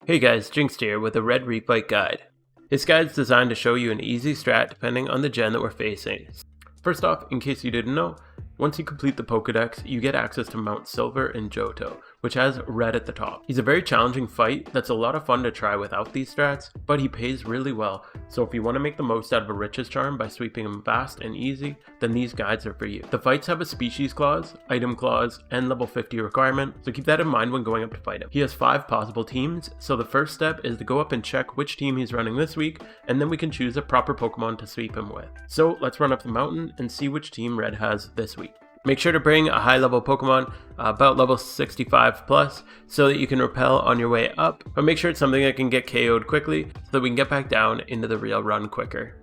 Hey guys, Jinxed here with a Red Refight guide. This guide is designed to show you an easy strat depending on the gen that we're facing. First off, in case you didn't know, once you complete the pokedex, you get access to Mount Silver and Johto, which has Red at the top. He's a very challenging fight that's a lot of fun to try without these strats, but he pays really well, so if you want to make the most out of a Riches Charm by sweeping him fast and easy, then these guides are for you. The fights have a species clause, item clause, and level 50 requirement, so keep that in mind when going up to fight him. He has 5 possible teams, so the first step is to go up and check which team he's running this week, and then we can choose a proper Pokemon to sweep him with. So let's run up the mountain and see which team Red has this week. Make sure to bring a high level Pokemon, about level 65 plus, so that you can repel on your way up, but make sure it's something that can get KO'd quickly so that we can get back down into the real run quicker.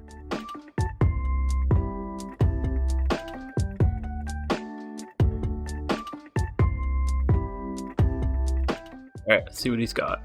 Alright, let's see what he's got.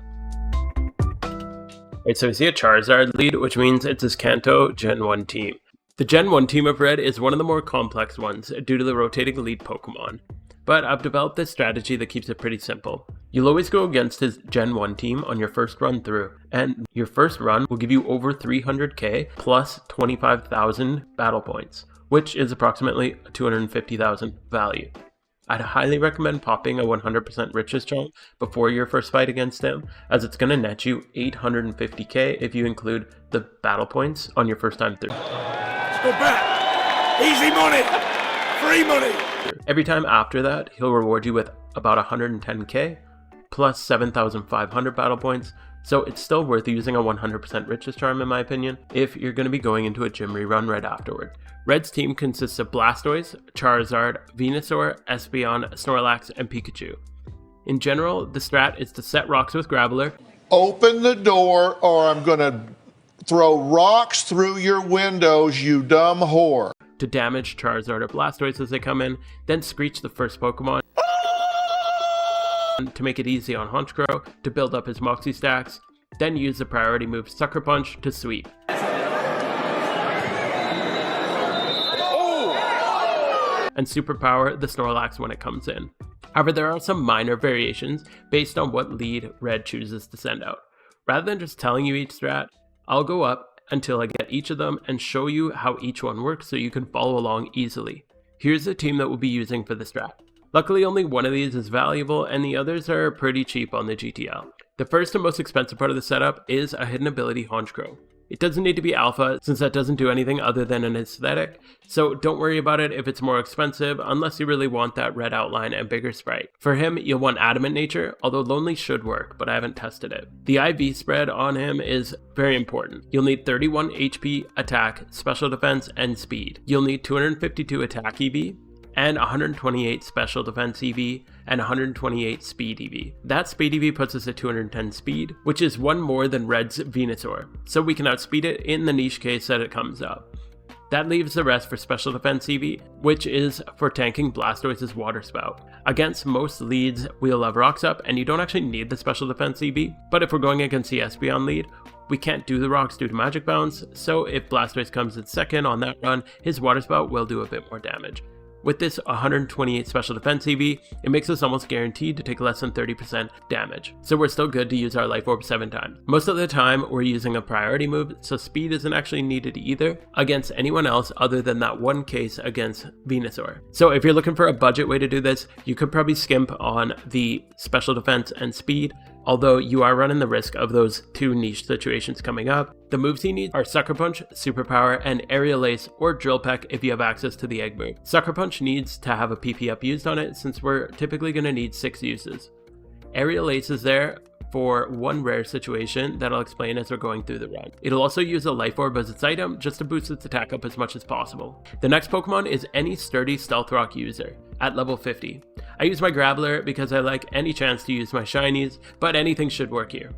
Alright, so we see a Charizard lead, which means it's his Kanto Gen 1 team. The Gen 1 team of Red is one of the more complex ones due to the rotating lead Pokemon, but I've developed this strategy that keeps it pretty simple. You'll always go against his Gen 1 team on your first run through, and your first run will give you over 300k plus 25,000 battle points, which is approximately 250,000 value. I'd highly recommend popping a 100% Riches Charm before your first fight against him, as it's going to net you 850k if you include the battle points on your first time through. Go back! Easy money! Free money! Every time after that, he'll reward you with about 110k plus 7,500 battle points, so it's still worth using a 100% Riches Charm in my opinion if you're going to be going into a gym rerun right afterward. Red's team consists of Blastoise, Charizard, Venusaur, Espeon, Snorlax, and Pikachu. In general, the strat is to set rocks with Graveler. Open the door or I'm gonna throw rocks through your windows, you dumb whore. To damage Charizard or Blastoise as they come in, then Screech the first Pokemon to make it easy on Honchkrow to build up his Moxie stacks, then use the priority move Sucker Punch to sweep. And superpower the Snorlax when it comes in. However, there are some minor variations based on what lead Red chooses to send out. Rather than just telling you each strat, I'll go up until I get each of them and show you how each one works so you can follow along easily. Here's the team that we'll be using for the strat. Luckily, only one of these is valuable and the others are pretty cheap on the GTL. The first and most expensive part of the setup is a hidden ability Honchkrow. It doesn't need to be alpha since that doesn't do anything other than an aesthetic, so don't worry about it if it's more expensive unless you really want that red outline and bigger sprite. For him, you'll want Adamant Nature, although Lonely should work, but I haven't tested it. The IV spread on him is very important. You'll need 31 HP, attack, special defense, and speed. You'll need 252 attack EV, and 128 special defense EV, and 128 speed EV. That speed EV puts us at 210 speed, which is one more than Red's Venusaur, so we can outspeed it in the niche case that it comes up. That leaves the rest for special defense EV, which is for tanking Blastoise's water spout. Against most leads, we'll have rocks up, and you don't actually need the special defense EV, but if we're going against the Espeon lead, we can't do the rocks due to magic bounce, so if Blastoise comes in second on that run, his water spout will do a bit more damage. With this 128 special defense EV, it makes us almost guaranteed to take less than 30% damage, so we're still good to use our Life Orb 7 times. Most of the time, we're using a priority move, so speed isn't actually needed either against anyone else other than that one case against Venusaur. So if you're looking for a budget way to do this, you could probably skimp on the special defense and speed, although you are running the risk of those two niche situations coming up. The moves he needs are Sucker Punch, Superpower, and Aerial Ace or Drill Peck if you have access to the egg move. Sucker Punch needs to have a PP up used on it since we're typically going to need 6 uses. Aerial Ace is there for one rare situation that I'll explain as we're going through the run. It'll also use a Life Orb as its item just to boost its attack up as much as possible. The next Pokemon is any sturdy Stealth Rock user at level 50. I use my Graveler because I like any chance to use my shinies, but anything should work here.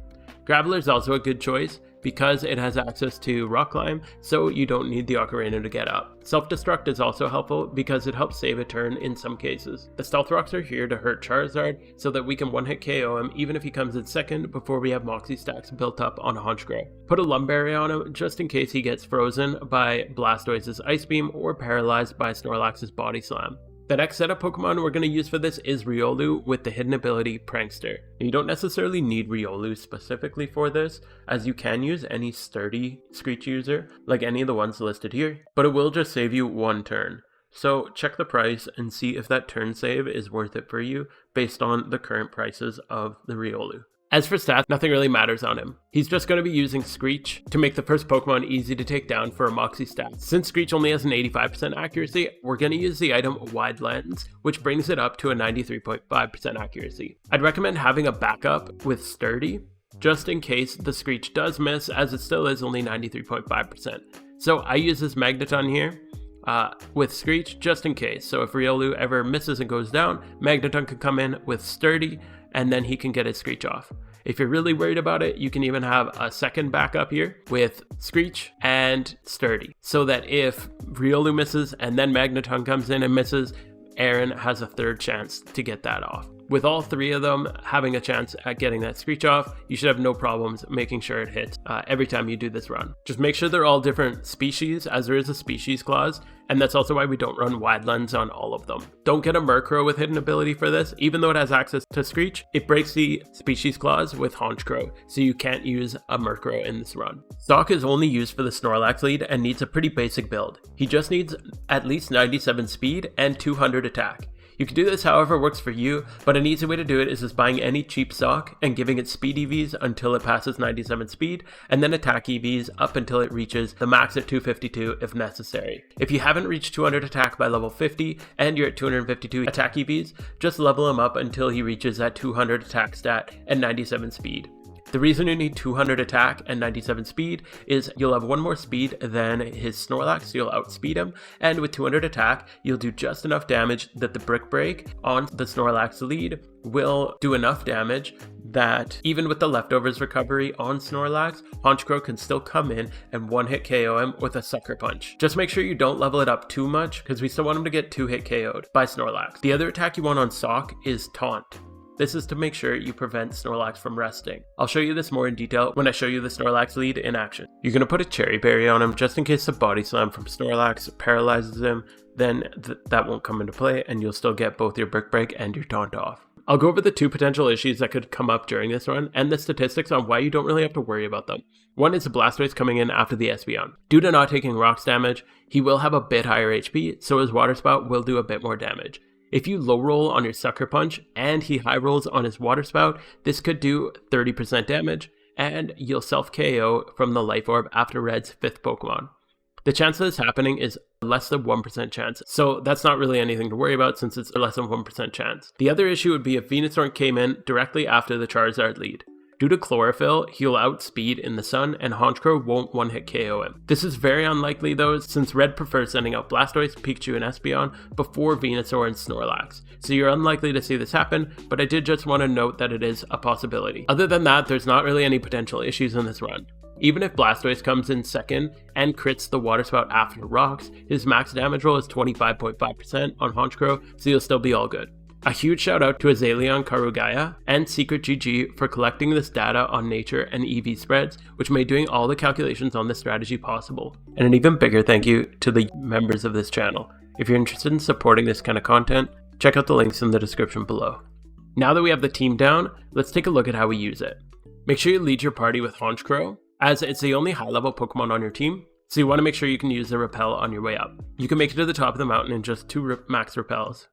Graveler is also a good choice because it has access to Rock Climb, so you don't need the Ocarina to get up. Self-Destruct is also helpful because it helps save a turn in some cases. The Stealth Rocks are here to hurt Charizard so that we can one-hit KO him even if he comes in second before we have Moxie stacks built up on Honchkrow. Put a Lumberry on him just in case he gets frozen by Blastoise's Ice Beam or paralyzed by Snorlax's Body Slam. The next set of Pokemon we're going to use for this is Riolu with the hidden ability Prankster. You don't necessarily need Riolu specifically for this, as you can use any sturdy Screech user, like any of the ones listed here, but it will just save you one turn. So check the price and see if that turn save is worth it for you based on the current prices of the Riolu. As for stats, nothing really matters on him. He's just going to be using Screech to make the first Pokemon easy to take down for a Moxie stat. Since Screech only has an 85% accuracy, we're going to use the item Wide Lens, which brings it up to a 93.5% accuracy. I'd recommend having a backup with Sturdy, just in case the Screech does miss, as it still is only 93.5%. So I use this Magneton here with Screech just in case. So if Riolu ever misses and goes down, Magneton can come in with Sturdy, and then he can get his Screech off. If you're really worried about it, you can even have a second backup here with Screech and Sturdy, so that if Riolu misses and then Magneton comes in and misses, Aaron has a third chance to get that off. With all three of them having a chance at getting that Screech off, you should have no problems making sure it hits every time you do this run. Just make sure they're all different species, as there is a species clause, and that's also why we don't run Wide Lens on all of them. Don't get a Murkrow with hidden ability for this. Even though it has access to Screech, it breaks the species clause with Honchkrow, so you can't use a Murkrow in this run. Stock is only used for the Snorlax lead and needs a pretty basic build. He just needs at least 97 speed and 200 attack. You can do this however works for you, but an easy way to do it is just buying any cheap stock and giving it speed EVs until it passes 97 speed, and then attack EVs up until it reaches the max at 252 if necessary. If you haven't reached 200 attack by level 50 and you're at 252 attack EVs, just level him up until he reaches that 200 attack stat and 97 speed. The reason you need 200 attack and 97 speed is you'll have one more speed than his Snorlax, so you'll outspeed him, and with 200 attack, you'll do just enough damage that the Brick Break on the Snorlax lead will do enough damage that even with the leftovers recovery on Snorlax, Honchkrow can still come in and one-hit KO him with a Sucker Punch. Just make sure you don't level it up too much, because we still want him to get 2-hit KO'd by Snorlax. The other attack you want on Sock is Taunt. This is to make sure you prevent Snorlax from resting. I'll show you this more in detail when I show you the Snorlax lead in action. You're going to put a Cherry Berry on him just in case the Body Slam from Snorlax paralyzes him, then that won't come into play and you'll still get both your Brick Break and your Taunt off. I'll go over the two potential issues that could come up during this run and the statistics on why you don't really have to worry about them. One is the Blastoise coming in after the Espeon. Due to not taking Rocks damage, he will have a bit higher HP, so his Water Spout will do a bit more damage. If you low roll on your Sucker Punch and he high rolls on his Water Spout, this could do 30% damage and you'll self KO from the Life Orb after Red's 5th Pokemon. The chance of this happening is less than 1% chance, so that's not really anything to worry about since it's a less than 1% chance. The other issue would be if Venusaur came in directly after the Charizard lead. Due to Chlorophyll, he'll outspeed in the sun and Honchkrow won't one-hit KO him. This is very unlikely though, since Red prefers sending out Blastoise, Pikachu, and Espeon before Venusaur and Snorlax. So you're unlikely to see this happen, but I did just want to note that it is a possibility. Other than that, there's not really any potential issues in this run. Even if Blastoise comes in second and crits the Water Spout after Rocks, his max damage roll is 25.5% on Honchkrow, so you'll still be all good. A huge shout out to Azaleon Karugaya and Secret GG for collecting this data on nature and EV spreads, which made doing all the calculations on this strategy possible. And an even bigger thank you to the members of this channel. If you're interested in supporting this kind of content, check out the links in the description below. Now that we have the team down, let's take a look at how we use it. Make sure you lead your party with Honchkrow, as it's the only high level Pokemon on your team, so you want to make sure you can use the Repel on your way up. You can make it to the top of the mountain in just 2 max Repels.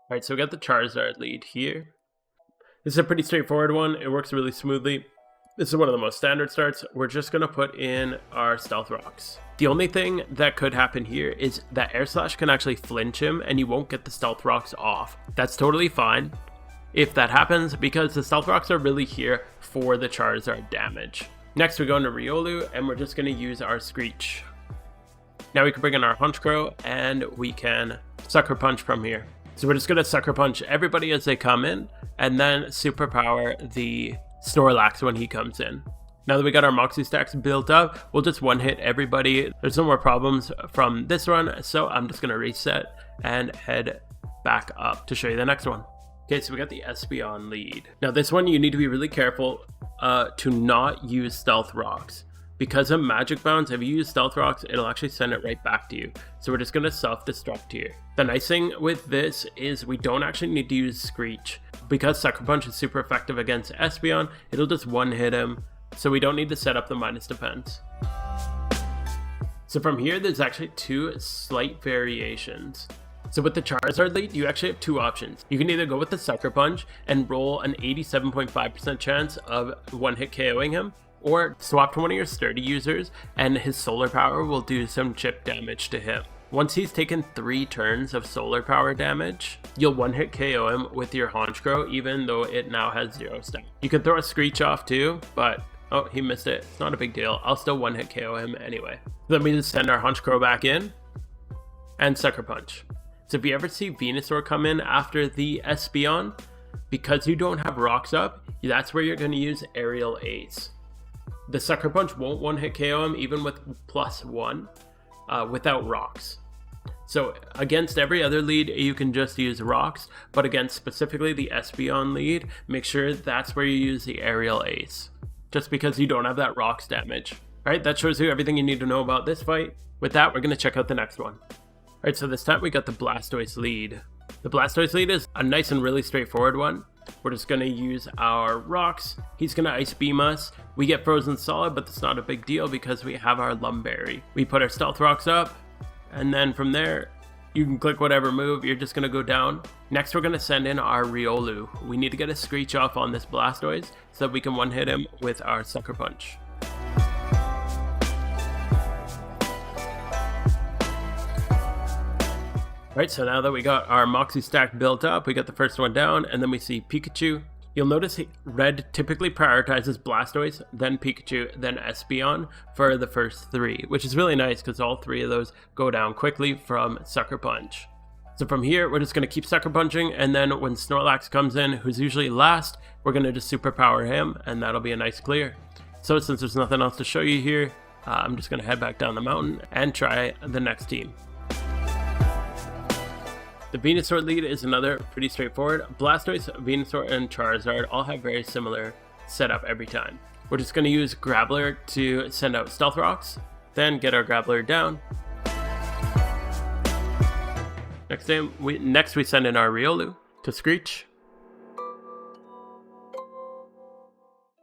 Alright, so we got the Charizard lead here. This is a pretty straightforward one. It works really smoothly. This is one of the most standard starts. We're just going to put in our Stealth Rocks. The only thing that could happen here is that Air Slash can actually flinch him and you won't get the Stealth Rocks off. That's totally fine if that happens, because the Stealth Rocks are really here for the Charizard damage. Next we go into Riolu and we're just going to use our Screech. Now we can bring in our Honchkrow and we can Sucker Punch from here. So we're just going to Sucker Punch everybody as they come in, and then Superpower the Snorlax when he comes in. Now that we got our Moxie stacks built up, we'll just one-hit everybody. There's no more problems from this run, so I'm just going to reset and head back up to show you the next one. Okay, so we got the Espeon Lead. Now this one you need to be really careful to not use Stealth Rocks. Because of Magic Bounce, if you use Stealth Rocks, it'll actually send it right back to you. So we're just going to self-destruct here. The nice thing with this is we don't actually need to use Screech. Because Sucker Punch is super effective against Espeon, it'll just one-hit him, so we don't need to set up the minus defense. So from here, there's actually two slight variations. So with the Charizard Lead, you actually have two options. You can either go with the Sucker Punch and roll an 87.5% chance of one-hit KOing him, or swap to one of your sturdy users and his solar power will do some chip damage to him. Once he's taken 3 turns of solar power damage, you'll one-hit KO him with your Honchkrow, even though it now has 0 stamp. You could throw a Screech off too, but oh, he missed it. It's not a big deal. I'll still one-hit KO him anyway. Let me just send our Honchkrow back in and Sucker Punch. So if you ever see Venusaur come in after the Espeon, because you don't have rocks up, that's where you're going to use Aerial Ace. The Sucker Punch won't one-hit KO him even with +1 without rocks. So against every other lead, you can just use rocks, but against specifically the Espeon Lead, make sure that's where you use the Aerial Ace, just because you don't have that rocks damage. Alright, that shows you everything you need to know about this fight. With that, we're going to check out the next one. Alright, so this time we got the Blastoise Lead. The Blastoise Lead is a nice and really straightforward one. We're just going to use our rocks. He's going to Ice Beam us. We get Frozen Solid, but that's not a big deal because we have our Lumberry. We put our Stealth Rocks up, and then from there, you can click whatever move. You're just going to go down. Next, we're going to send in our Riolu. We need to get a Screech off on this Blastoise so that we can one-hit him with our Sucker Punch. Right, so now that we got our Moxie stack built up, we got the first one down, and then we see Pikachu. You'll notice Red typically prioritizes Blastoise, then Pikachu, then Espeon for the first 3, which is really nice because all 3 of those go down quickly from Sucker Punch. So from here, we're just going to keep Sucker Punching, and then when Snorlax comes in, who's usually last, we're going to just superpower him, and that'll be a nice clear. So since there's nothing else to show you here, I'm just going to head back down the mountain and try the next team. The Venusaur Lead is another pretty straightforward. Blastoise, Venusaur, and Charizard all have very similar setup every time. We're just going to use Grappler to send out Stealth Rocks, then get our Grappler down. Next we send in our Riolu to Screech.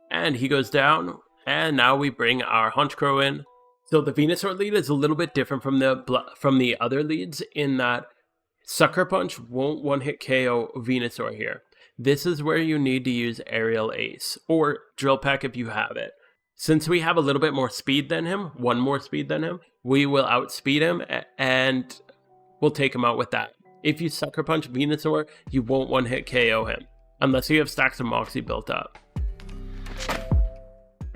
And he goes down, and now we bring our Honchkrow in. So the Venusaur Lead is a little bit different from the other leads in that Sucker Punch won't one-hit KO Venusaur here. This is where you need to use Aerial Ace, or Drill Peck if you have it. Since we have a little bit more speed than him, 1 more speed than him, we will outspeed him and we'll take him out with that. If you Sucker Punch Venusaur, you won't one-hit KO him, unless you have stacks of Moxie built up.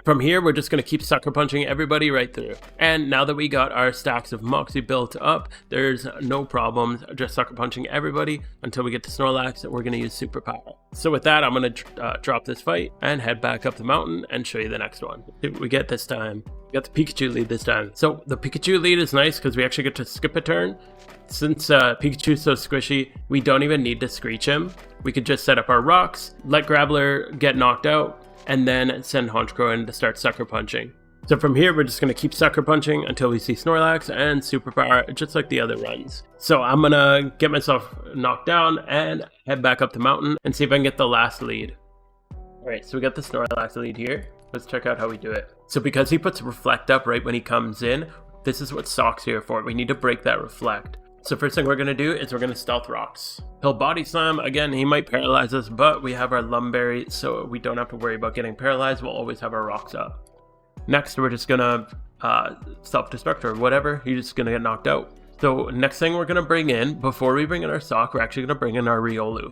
From here, we're just going to keep Sucker Punching everybody right through. And now that we got our stacks of Moxie built up, there's no problems just Sucker Punching everybody until we get to Snorlax. We're going to use Superpower. So with that, I'm going to drop this fight and head back up the mountain and show you the next one. We get this time. We got the Pikachu Lead this time. So the Pikachu Lead is nice because we actually get to skip a turn. Since Pikachu's so squishy, we don't even need to Screech him. We could just set up our rocks, let Grappler get knocked out, and then send Honchkrow in to start Sucker Punching. So from here, we're just going to keep Sucker Punching until we see Snorlax and Superpower, just like the other runs. So I'm going to get myself knocked down and head back up the mountain and see if I can get the last lead. Alright, so we got the Snorlax Lead here. Let's check out how we do it. So because he puts Reflect up right when he comes in, this is what Sock's here for. We need to break that Reflect. So first thing we're going to do is we're going to Stealth Rocks. He'll Body Slam. Again, he might paralyze us, but we have our Lumberry, so we don't have to worry about getting paralyzed. We'll always have our rocks up. Next, we're just going to self-destruct or whatever. He's just going to get knocked out. So next thing we're going to bring in, before we bring in our Sock, we're actually going to bring in our Riolu.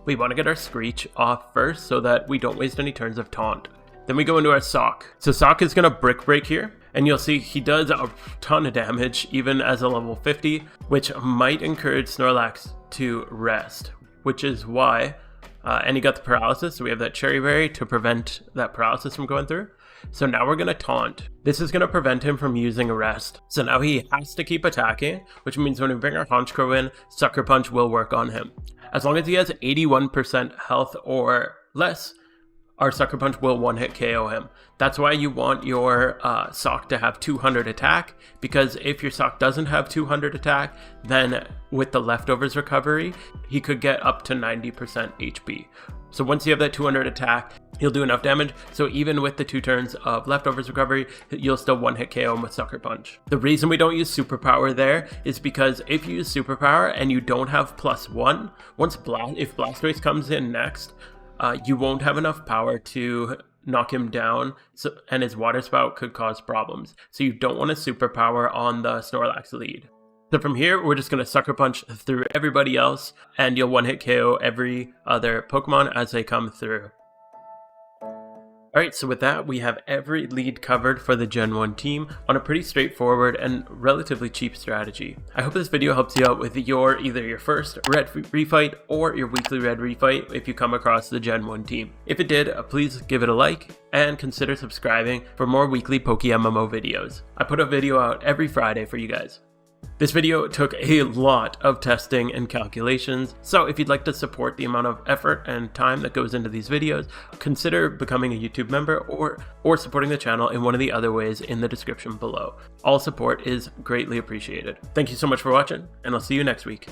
We want to get our Screech off first so that we don't waste any turns of Taunt. Then we go into our Sock. So Sock is going to Brick Break here. And you'll see he does a ton of damage, even as a level 50, which might encourage Snorlax to rest, which is why, and he got the paralysis, so we have that Cherry Berry to prevent that paralysis from going through. So now we're going to Taunt. This is going to prevent him from using a rest. So now he has to keep attacking, which means when we bring our Honchkrow in, Sucker Punch will work on him. As long as he has 81% health or less, our Sucker Punch will one-hit KO him. That's why you want your sock to have 200 attack, because if your sock doesn't have 200 attack, then with the leftovers recovery, he could get up to 90% HP. So once you have that 200 attack, he'll do enough damage, so even with the 2 turns of leftovers recovery, you'll still one-hit KO him with Sucker Punch. The reason we don't use Superpower there is because if you use Superpower and you don't have +1, if Blastoise comes in next, you won't have enough power to knock him down, and his Water Spout could cause problems. So you don't want a Superpower on the Snorlax Lead. So from here, we're just going to Sucker Punch through everybody else, and you'll one-hit KO every other Pokemon as they come through. Alright, so with that, we have every lead covered for the Gen 1 team on a pretty straightforward and relatively cheap strategy. I hope this video helps you out with either your first red refight or your weekly red refight if you come across the Gen 1 team. If it did, please give it a like and consider subscribing for more weekly PokeMMO videos. I put a video out every Friday for you guys. This video took a lot of testing and calculations, so if you'd like to support the amount of effort and time that goes into these videos, consider becoming a YouTube member or supporting the channel in one of the other ways in the description below. All support is greatly appreciated. Thank you so much for watching, and I'll see you next week.